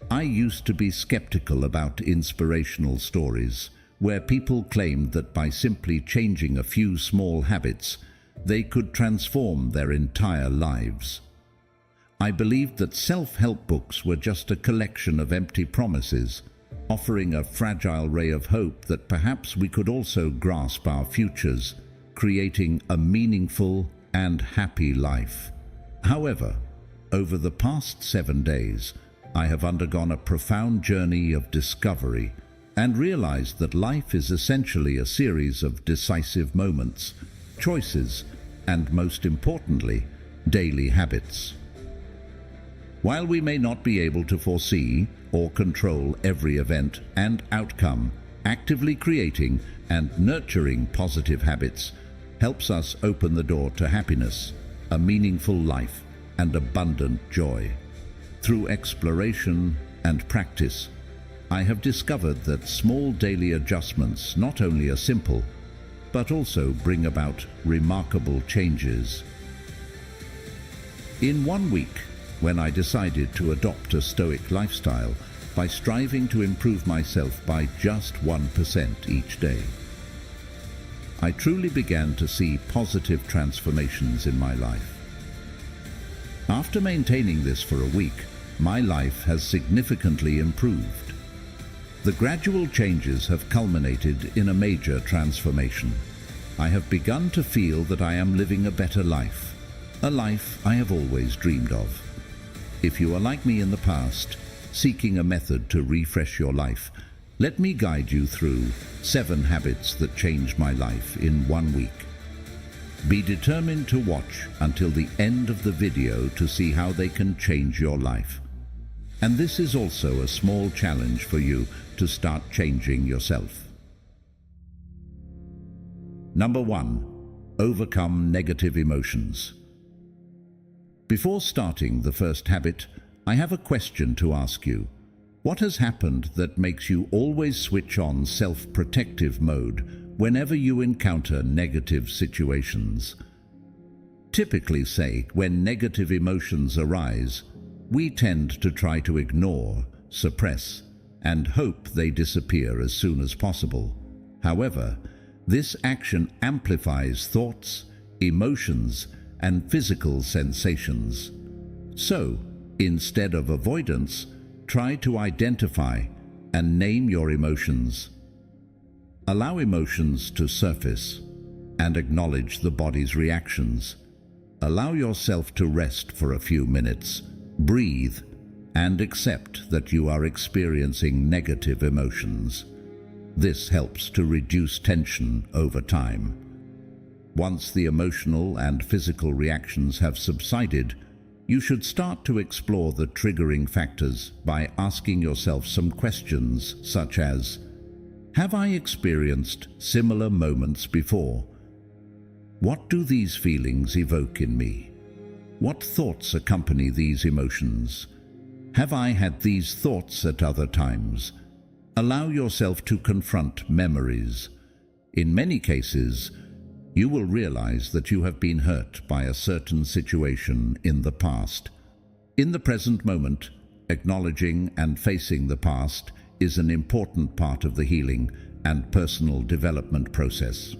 I used to be skeptical about inspirational stories, where people claimed that by simply changing a few small habits, they could transform their entire lives. I believed that self-help books were just a collection of empty promises, offering a fragile ray of hope that perhaps we could also grasp our futures, creating a meaningful and happy life. However, over the past 7 days, I have undergone a profound journey of discovery and realized that life is essentially a series of decisive moments, choices, and most importantly, daily habits. While we may not be able to foresee or control every event and outcome, actively creating and nurturing positive habits helps us open the door to happiness, a meaningful life, and abundant joy. Through exploration and practice, I have discovered that small daily adjustments not only are simple, but also bring about remarkable changes. In 1 week, when I decided to adopt a Stoic lifestyle by striving to improve myself by just 1% each day, I truly began to see positive transformations in my life. After maintaining this for a week, my life has significantly improved. The gradual changes have culminated in a major transformation. I have begun to feel that I am living a better life, a life I have always dreamed of. If you are like me in the past, seeking a method to refresh your life, let me guide you through 7 habits that changed my life in 1 week. Be determined to watch until the end of the video to see how they can change your life. And this is also a small challenge for you to start changing yourself. Number 1. Overcome negative emotions. Before starting the first habit, I have a question to ask you. What has happened that makes you always switch on self-protective mode whenever you encounter negative situations? Typically, when negative emotions arise, we tend to try to ignore, suppress, and hope they disappear as soon as possible. However, this action amplifies thoughts, emotions, and physical sensations. So, instead of avoidance, try to identify and name your emotions. Allow emotions to surface and acknowledge the body's reactions. Allow yourself to rest for a few minutes, breathe, and accept that you are experiencing negative emotions. This helps to reduce tension over time. Once the emotional and physical reactions have subsided, you should start to explore the triggering factors by asking yourself some questions such as, have I experienced similar moments before? What do these feelings evoke in me? What thoughts accompany these emotions? Have I had these thoughts at other times? Allow yourself to confront memories. In many cases, you will realize that you have been hurt by a certain situation in the past. In the present moment, acknowledging and facing the past is an important part of the healing and personal development process.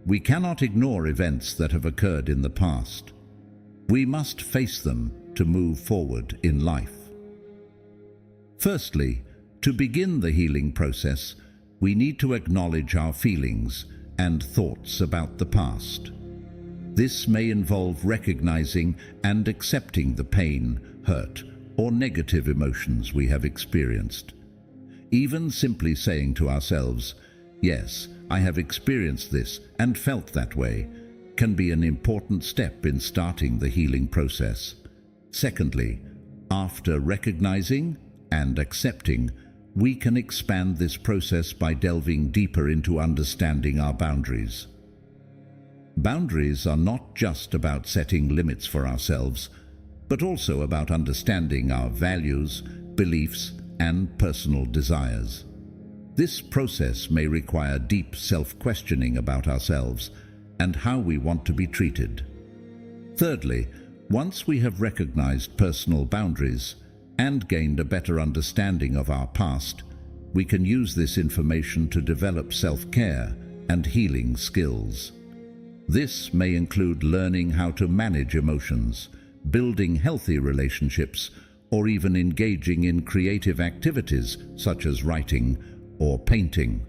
We cannot ignore events that have occurred in the past. We must face them to move forward in life. Firstly, to begin the healing process, we need to acknowledge our feelings and thoughts about the past. This may involve recognizing and accepting the pain, hurt, or negative emotions we have experienced. Even simply saying to ourselves, "Yes, I have experienced this and felt that way," can be an important step in starting the healing process. Secondly, after recognizing and accepting, we can expand this process by delving deeper into understanding our boundaries. Boundaries are not just about setting limits for ourselves, but also about understanding our values, beliefs, and personal desires. This process may require deep self-questioning about ourselves and how we want to be treated. Thirdly, once we have recognized personal boundaries, and gained a better understanding of our past, we can use this information to develop self-care and healing skills. This may include learning how to manage emotions, building healthy relationships, or even engaging in creative activities such as writing or painting.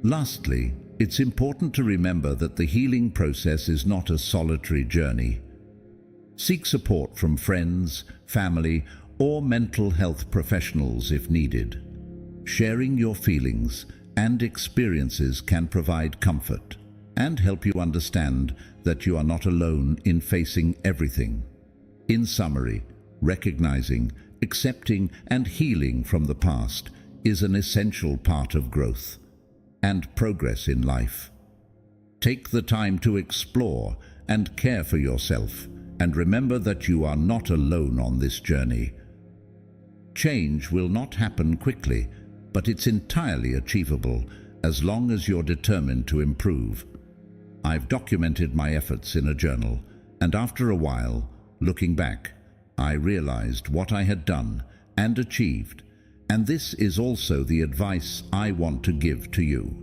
Lastly, it's important to remember that the healing process is not a solitary journey. Seek support from friends, family, or mental health professionals if needed. Sharing your feelings and experiences can provide comfort and help you understand that you are not alone in facing everything. In summary, recognizing, accepting, and healing from the past is an essential part of growth and progress in life. Take the time to explore and care for yourself, and remember that you are not alone on this journey. Change will not happen quickly, but it's entirely achievable as long as you're determined to improve. I've documented my efforts in a journal, and after a while, looking back, I realized what I had done and achieved, and this is also the advice I want to give to you.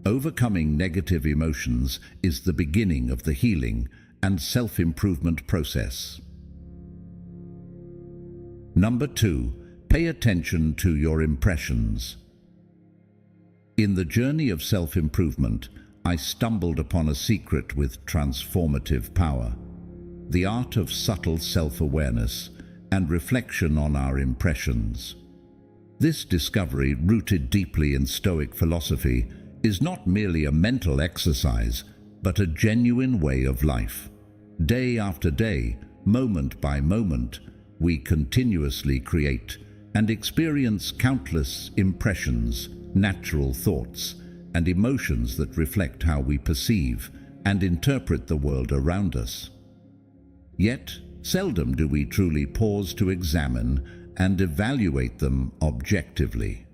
Overcoming negative emotions is the beginning of the healing and self-improvement process. Number 2, pay attention to your impressions. In the journey of self-improvement, I stumbled upon a secret with transformative power: the art of subtle self-awareness and reflection on our impressions. This discovery, rooted deeply in Stoic philosophy, is not merely a mental exercise, but a genuine way of life. Day after day, moment by moment, we continuously create and experience countless impressions, natural thoughts, and emotions that reflect how we perceive and interpret the world around us. Yet, seldom do we truly pause to examine and evaluate them objectively.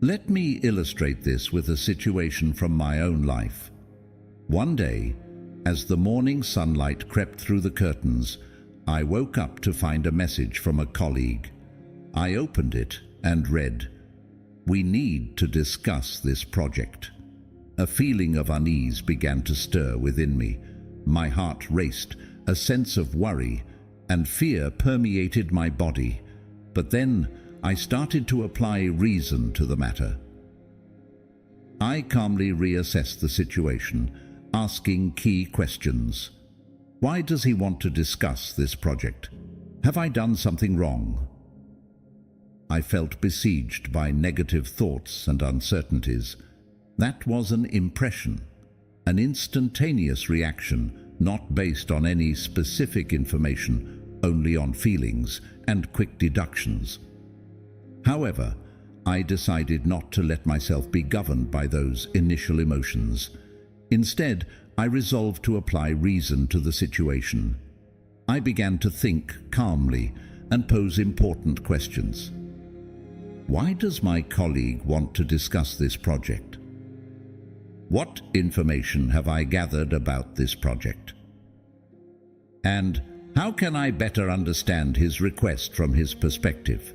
Let me illustrate this with a situation from my own life. One day, as the morning sunlight crept through the curtains, I woke up to find a message from a colleague. I opened it and read, "We need to discuss this project." A feeling of unease began to stir within me. My heart raced, a sense of worry and fear permeated my body. But then I started to apply reason to the matter. I calmly reassessed the situation, asking key questions. Why does he want to discuss this project? Have I done something wrong? I felt besieged by negative thoughts and uncertainties. That was an impression, an instantaneous reaction, not based on any specific information, only on feelings and quick deductions. However, I decided not to let myself be governed by those initial emotions. Instead, I resolved to apply reason to the situation. I began to think calmly and pose important questions. Why does my colleague want to discuss this project? What information have I gathered about this project? And how can I better understand his request from his perspective?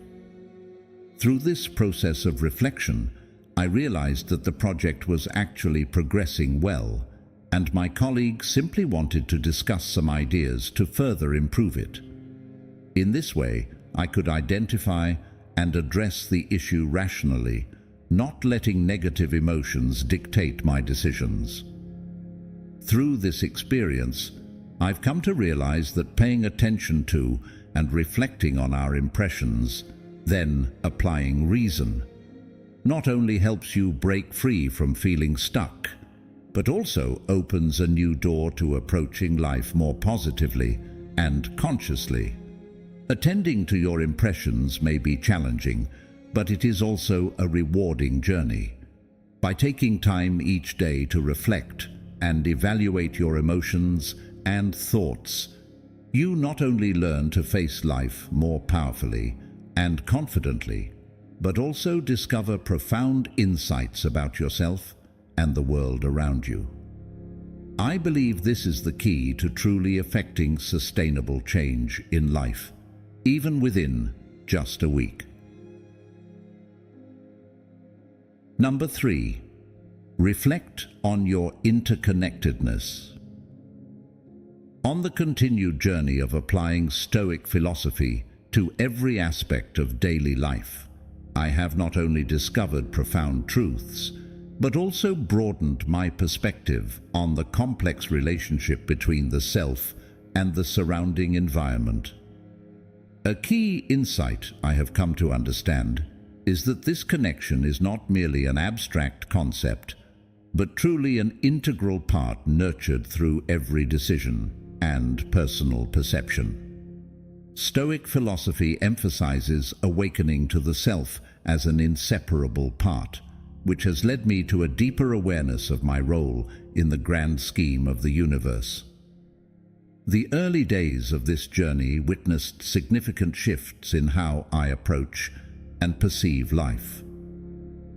Through this process of reflection, I realized that the project was actually progressing well, and my colleague simply wanted to discuss some ideas to further improve it. In this way, I could identify and address the issue rationally, not letting negative emotions dictate my decisions. Through this experience, I've come to realize that paying attention to and reflecting on our impressions, then applying reason, not only helps you break free from feeling stuck, but also opens a new door to approaching life more positively and consciously. Attending to your impressions may be challenging, but it is also a rewarding journey. By taking time each day to reflect and evaluate your emotions and thoughts, you not only learn to face life more powerfully and confidently, but also discover profound insights about yourself and the world around you. I believe this is the key to truly effecting sustainable change in life. even within just a week. Number 3. Reflect on your interconnectedness. On the continued journey of applying Stoic philosophy to every aspect of daily life, I have not only discovered profound truths, but also broadened my perspective on the complex relationship between the self and the surrounding environment. A key insight I have come to understand is that this connection is not merely an abstract concept, but truly an integral part nurtured through every decision and personal perception. Stoic philosophy emphasizes awakening to the self as an inseparable part, which has led me to a deeper awareness of my role in the grand scheme of the universe. The early days of this journey witnessed significant shifts in how I approach and perceive life.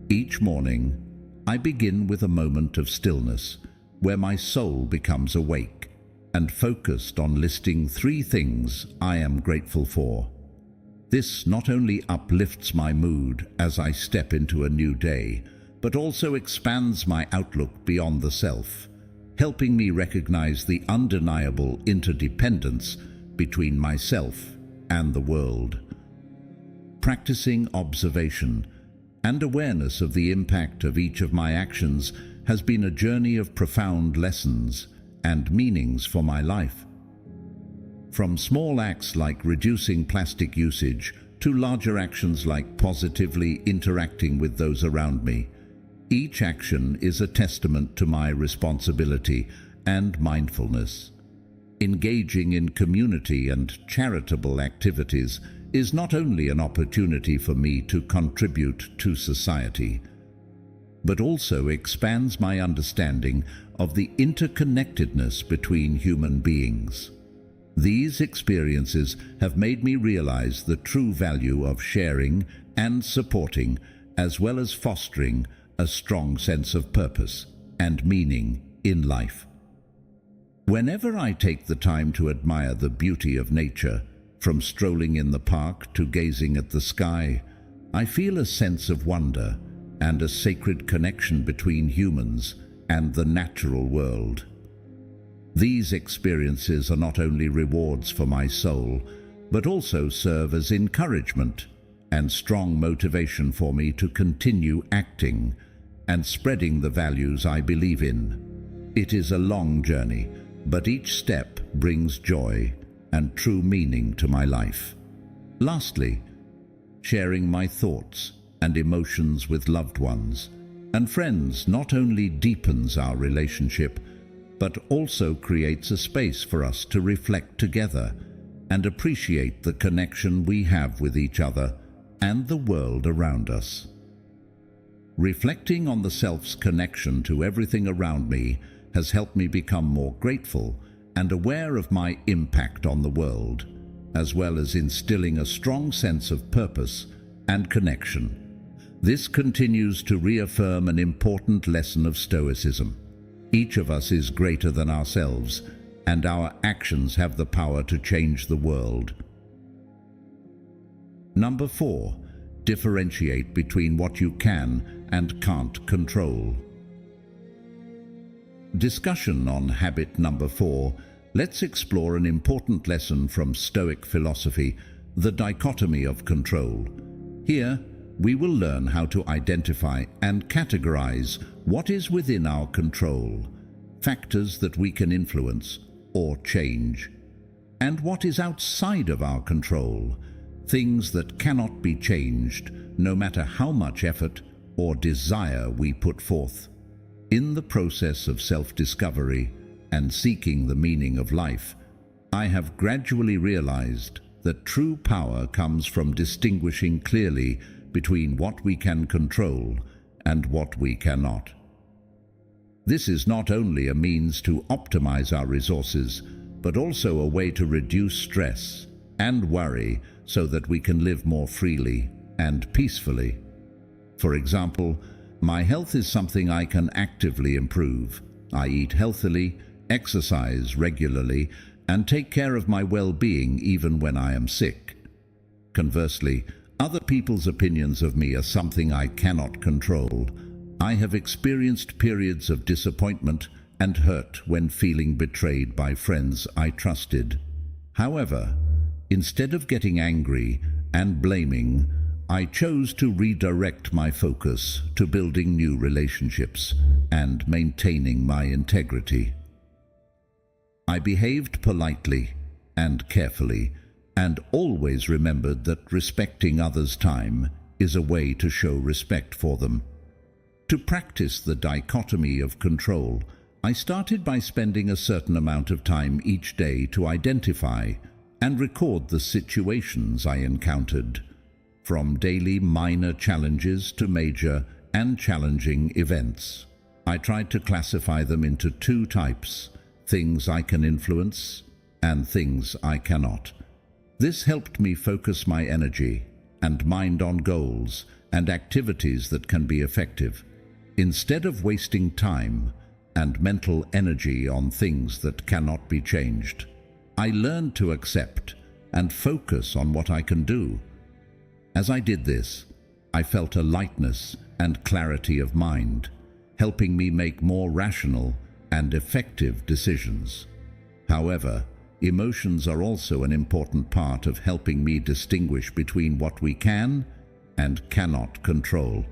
Each morning, I begin with a moment of stillness where my soul becomes awake and focused on listing 3 things I am grateful for. This not only uplifts my mood as I step into a new day, but also expands my outlook beyond the self, helping me recognize the undeniable interdependence between myself and the world. Practicing observation and awareness of the impact of each of my actions has been a journey of profound lessons and meanings for my life. From small acts like reducing plastic usage to larger actions like positively interacting with those around me, each action is a testament to my responsibility and mindfulness. Engaging in community and charitable activities is not only an opportunity for me to contribute to society, but also expands my understanding of the interconnectedness between human beings. These experiences have made me realize the true value of sharing and supporting, as well as fostering a strong sense of purpose and meaning in life. Whenever I take the time to admire the beauty of nature, from strolling in the park to gazing at the sky, I feel a sense of wonder and a sacred connection between humans and the natural world. These experiences are not only rewards for my soul, but also serve as encouragement and strong motivation for me to continue acting and spreading the values I believe in. It is a long journey, but each step brings joy and true meaning to my life. Lastly, sharing my thoughts and emotions with loved ones and friends not only deepens our relationship, but also creates a space for us to reflect together and appreciate the connection we have with each other and the world around us. Reflecting on the self's connection to everything around me has helped me become more grateful and aware of my impact on the world, as well as instilling a strong sense of purpose and connection. This continues to reaffirm an important lesson of Stoicism. Each of us is greater than ourselves, and our actions have the power to change the world. Number 4, differentiate between what you can and can't control. Discussion on habit number 4. Let's explore an important lesson from Stoic philosophy, the dichotomy of control. Here, we will learn how to identify and categorize what is within our control, factors that we can influence or change, and what is outside of our control, things that cannot be changed no matter how much effort or desire we put forth. In the process of self-discovery and seeking the meaning of life, I have gradually realized that true power comes from distinguishing clearly between what we can control and what we cannot. This is not only a means to optimize our resources, but also a way to reduce stress and worry so that we can live more freely and peacefully. For example, my health is something I can actively improve. I eat healthily, exercise regularly, and take care of my well-being even when I am sick. Conversely, other people's opinions of me are something I cannot control. I have experienced periods of disappointment and hurt when feeling betrayed by friends I trusted. However, instead of getting angry and blaming, I chose to redirect my focus to building new relationships and maintaining my integrity. I behaved politely and carefully, and always remembered that respecting others' time is a way to show respect for them. To practice the dichotomy of control, I started by spending a certain amount of time each day to identify and record the situations I encountered, from daily minor challenges to major and challenging events. I tried to classify them into two types: things I can influence and things I cannot. This helped me focus my energy and mind on goals and activities that can be effective, instead of wasting time and mental energy on things that cannot be changed. I learned to accept and focus on what I can do. As I did this, I felt a lightness and clarity of mind, helping me make more rational and effective decisions. However, emotions are also an important part of helping me distinguish between what we can and cannot control.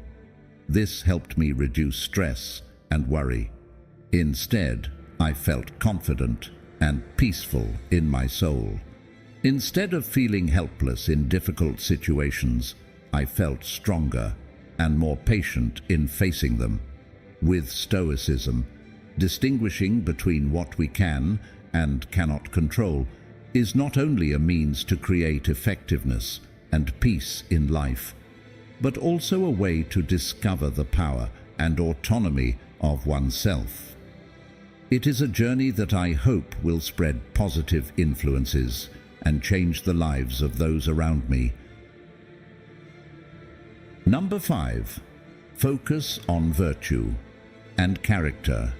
This helped me reduce stress and worry. Instead, I felt confident and peaceful in my soul. Instead of feeling helpless in difficult situations, I felt stronger and more patient in facing them. With Stoicism, distinguishing between what we can and cannot control is not only a means to create effectiveness and peace in life, but also a way to discover the power and autonomy of oneself. It is a journey that I hope will spread positive influences and change the lives of those around me. Number 5. Focus on virtue and character.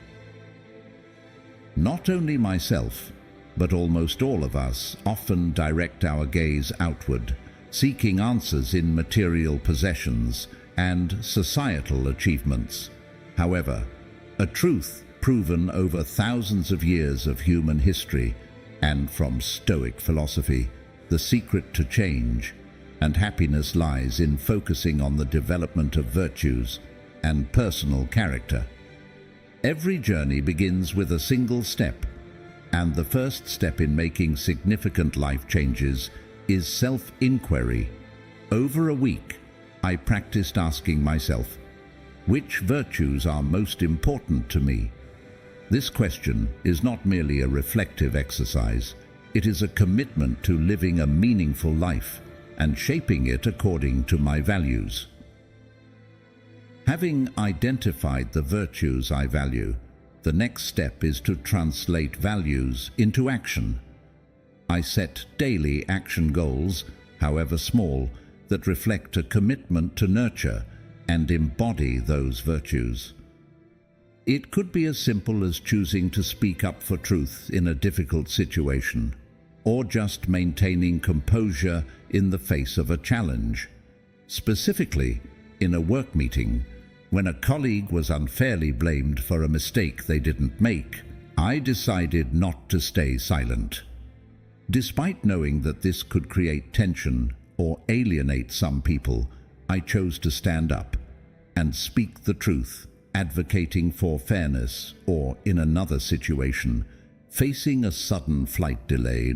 Not only myself, but almost all of us often direct our gaze outward, seeking answers in material possessions and societal achievements. However, a truth proven over thousands of years of human history and from Stoic philosophy, the secret to change and happiness lies in focusing on the development of virtues and personal character. Every journey begins with a single step, and the first step in making significant life changes is self-inquiry. Over a week, I practiced asking myself, which virtues are most important to me? This question is not merely a reflective exercise, it is a commitment to living a meaningful life and shaping it according to my values. Having identified the virtues I value, the next step is to translate values into action. I set daily action goals, however small, that reflect a commitment to nurture and embody those virtues. It could be as simple as choosing to speak up for truth in a difficult situation, or just maintaining composure in the face of a challenge. Specifically, in a work meeting, when a colleague was unfairly blamed for a mistake they didn't make, I decided not to stay silent. Despite knowing that this could create tension or alienate some people, I chose to stand up and speak the truth, advocating for fairness, or in another situation, facing a sudden flight delay.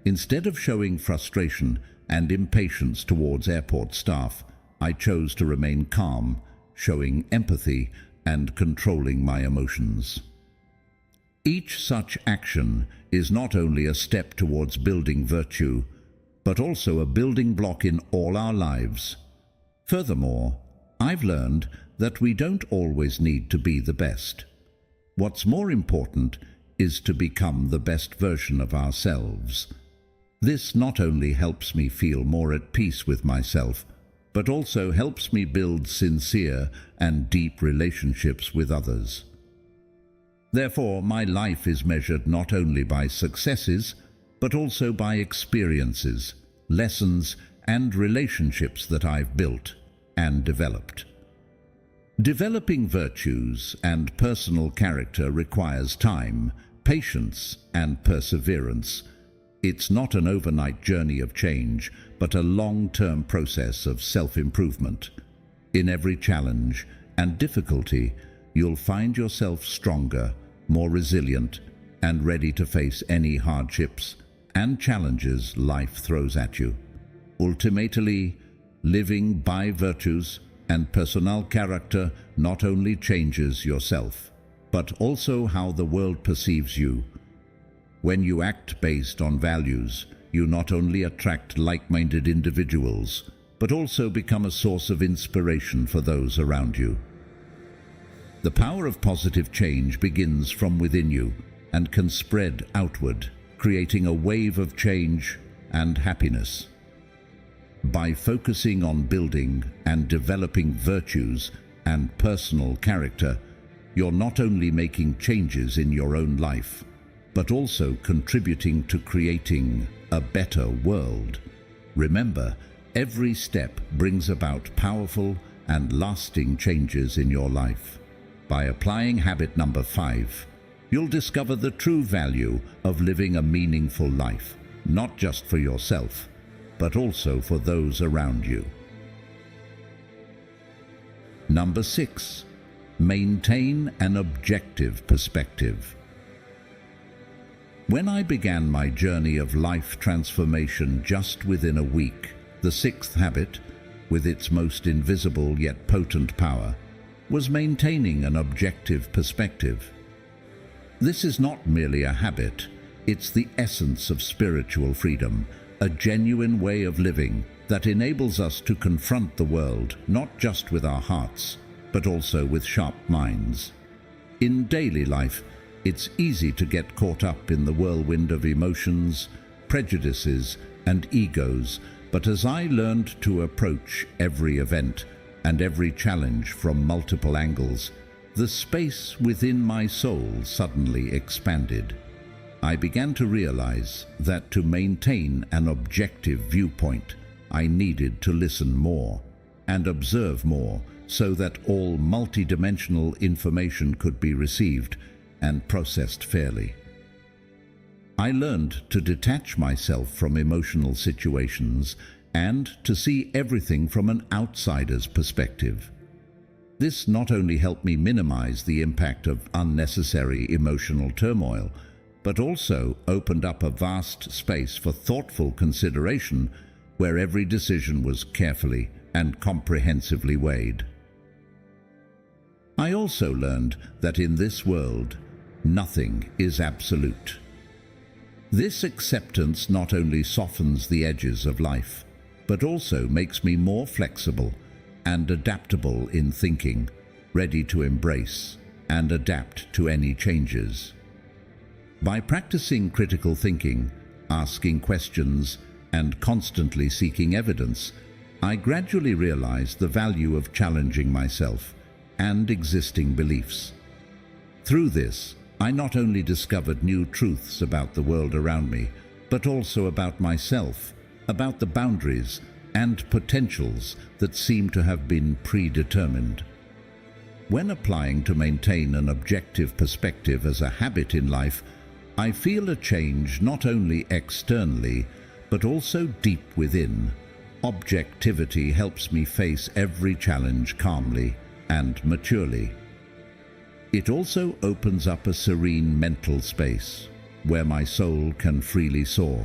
Instead of showing frustration and impatience towards airport staff, I chose to remain calm, showing empathy and controlling my emotions. Each such action is not only a step towards building virtue, but also a building block in all our lives. Furthermore, I've learned that we don't always need to be the best. What's more important is to become the best version of ourselves. This not only helps me feel more at peace with myself, but also helps me build sincere and deep relationships with others. Therefore, my life is measured not only by successes, but also by experiences, lessons, and relationships that I've built and developed. Developing virtues and personal character requires time, patience, and perseverance. It's not an overnight journey of change, but a long-term process of self-improvement. In every challenge and difficulty, you'll find yourself stronger, more resilient, and ready to face any hardships and challenges life throws at you. Ultimately, living by virtues and personal character not only changes yourself, but also how the world perceives you. When you act based on values, you not only attract like-minded individuals, but also become a source of inspiration for those around you. The power of positive change begins from within you and can spread outward, creating a wave of change and happiness. By focusing on building and developing virtues and personal character, you're not only making changes in your own life, but also contributing to creating a better world. Remember, every step brings about powerful and lasting changes in your life. By applying habit number 5, you'll discover the true value of living a meaningful life, not just for yourself, but also for those around you. Number 6, maintain an objective perspective. When I began my journey of life transformation just within a week, the 6th habit, with its most invisible yet potent power, was maintaining an objective perspective. This is not merely a habit, it's the essence of spiritual freedom, a genuine way of living that enables us to confront the world not just with our hearts, but also with sharp minds. In daily life, it's easy to get caught up in the whirlwind of emotions, prejudices, and egos, but as I learned to approach every event and every challenge from multiple angles, the space within my soul suddenly expanded. I began to realize that to maintain an objective viewpoint, I needed to listen more and observe more so that all multidimensional information could be received and processed fairly. I learned to detach myself from emotional situations and to see everything from an outsider's perspective. This not only helped me minimize the impact of unnecessary emotional turmoil, but also opened up a vast space for thoughtful consideration where every decision was carefully and comprehensively weighed. I also learned that in this world, nothing is absolute. This acceptance not only softens the edges of life, but also makes me more flexible and adaptable in thinking, ready to embrace and adapt to any changes. By practicing critical thinking, asking questions, and constantly seeking evidence, I gradually realized the value of challenging myself and existing beliefs. Through this, I not only discovered new truths about the world around me, but also about myself, about the boundaries and potentials that seem to have been predetermined. When applying to maintain an objective perspective as a habit in life, I feel a change not only externally, but also deep within. Objectivity helps me face every challenge calmly and maturely. It also opens up a serene mental space where my soul can freely soar,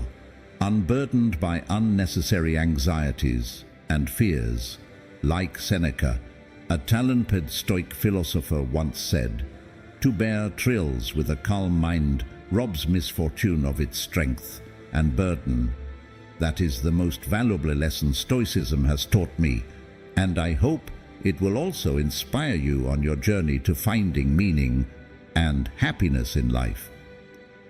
unburdened by unnecessary anxieties and fears. Like Seneca, a talented Stoic philosopher, once said, "To bear trials with a calm mind robs misfortune of its strength and burden." That is the most valuable lesson Stoicism has taught me, and I hope it will also inspire you on your journey to finding meaning and happiness in life.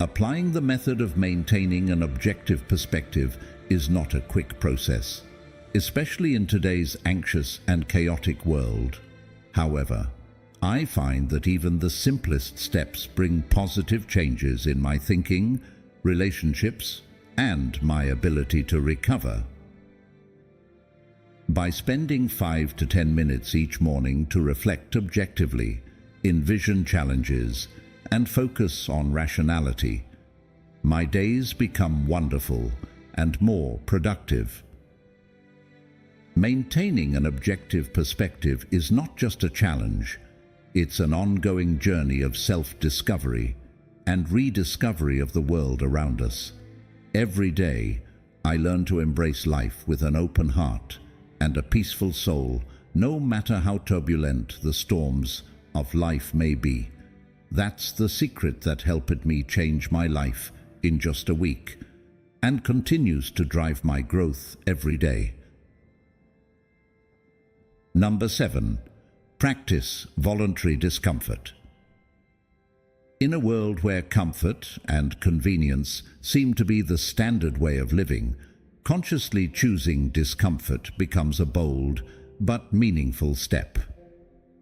Applying the method of maintaining an objective perspective is not a quick process, especially in today's anxious and chaotic world. However, I find that even the simplest steps bring positive changes in my thinking, relationships, and my ability to recover. By spending 5 to 10 minutes each morning to reflect objectively, envision challenges, and focus on rationality, my days become wonderful and more productive. Maintaining an objective perspective is not just a challenge, it's an ongoing journey of self-discovery and rediscovery of the world around us. Every day, I learn to embrace life with an open heart and a peaceful soul, no matter how turbulent the storms of life may be. That's the secret that helped me change my life in just a week and continues to drive my growth every day. Number 7. Practice voluntary discomfort. In a world where comfort and convenience seem to be the standard way of living, consciously choosing discomfort becomes a bold but meaningful step.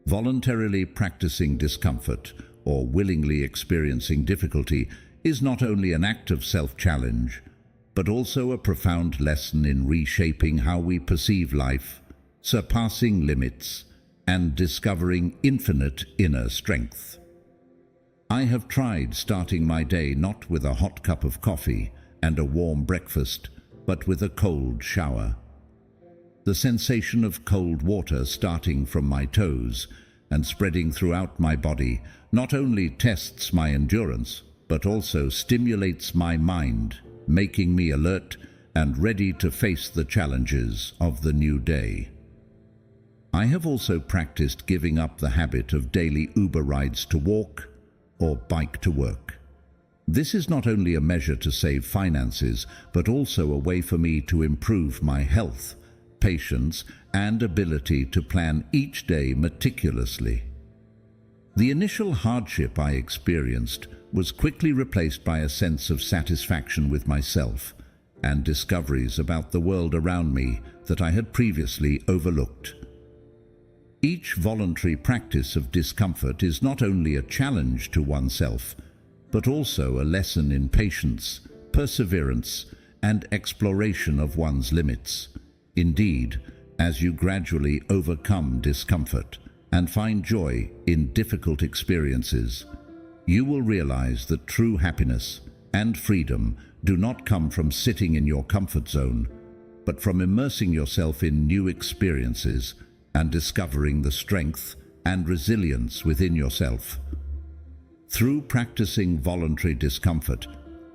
Voluntarily practicing discomfort or willingly experiencing difficulty is not only an act of self-challenge, but also a profound lesson in reshaping how we perceive life, surpassing limits, and discovering infinite inner strength. I have tried starting my day not with a hot cup of coffee and a warm breakfast, but with a cold shower. The sensation of cold water starting from my toes and spreading throughout my body not only tests my endurance, but also stimulates my mind, making me alert and ready to face the challenges of the new day. I have also practiced giving up the habit of daily Uber rides to walk or bike to work. This is not only a measure to save finances, but also a way for me to improve my health, patience, and ability to plan each day meticulously. The initial hardship I experienced was quickly replaced by a sense of satisfaction with myself and discoveries about the world around me that I had previously overlooked. Each voluntary practice of discomfort is not only a challenge to oneself, but also a lesson in patience, perseverance, and exploration of one's limits. Indeed, as you gradually overcome discomfort and find joy in difficult experiences, you will realize that true happiness and freedom do not come from sitting in your comfort zone, but from immersing yourself in new experiences and discovering the strength and resilience within yourself. Through practicing voluntary discomfort,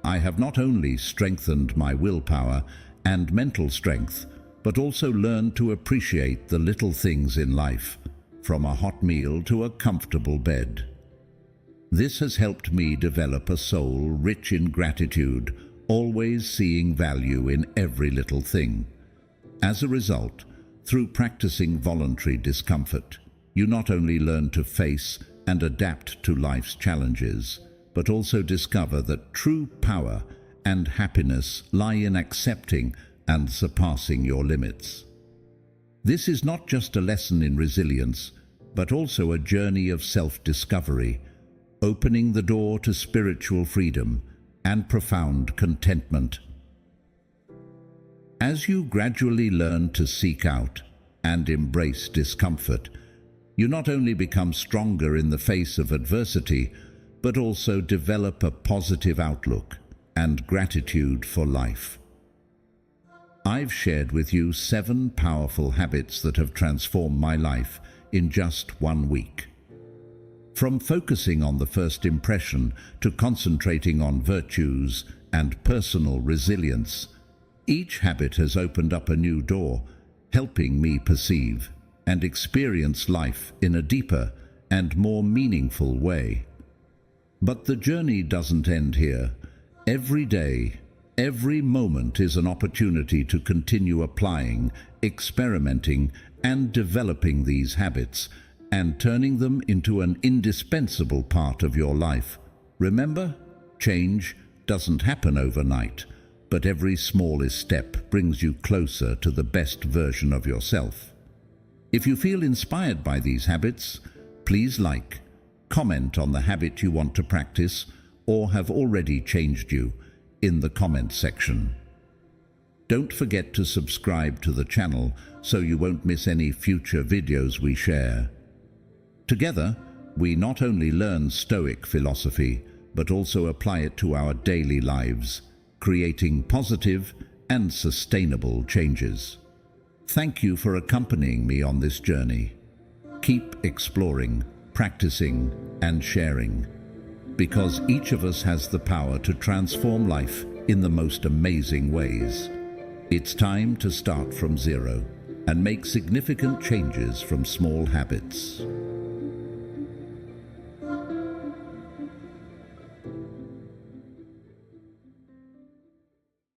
I have not only strengthened my willpower and mental strength, but also learned to appreciate the little things in life, from a hot meal to a comfortable bed. This has helped me develop a soul rich in gratitude, always seeing value in every little thing. As a result, through practicing voluntary discomfort, you not only learn to face and adapt to life's challenges, but also discover that true power and happiness lie in accepting and surpassing your limits. This is not just a lesson in resilience, but also a journey of self-discovery, opening the door to spiritual freedom and profound contentment. As you gradually learn to seek out and embrace discomfort, you not only become stronger in the face of adversity, but also develop a positive outlook and gratitude for life. I've shared with you 7 powerful habits that have transformed my life in just 1 week. From focusing on the first impression to concentrating on virtues and personal resilience, each habit has opened up a new door, helping me perceive and experience life in a deeper and more meaningful way. But the journey doesn't end here. Every day, every moment is an opportunity to continue applying, experimenting, and developing these habits, and turning them into an indispensable part of your life. Remember, change doesn't happen overnight, but every smallest step brings you closer to the best version of yourself. If you feel inspired by these habits, please comment on the habit you want to practice or have already changed you in the comment section. Don't forget to subscribe to the channel so you won't miss any future videos we share. Together, we not only learn Stoic philosophy, but also apply it to our daily lives, creating positive and sustainable changes. Thank you for accompanying me on this journey. Keep exploring, practicing, and sharing, because each of us has the power to transform life in the most amazing ways. It's time to start from zero and make significant changes from small habits.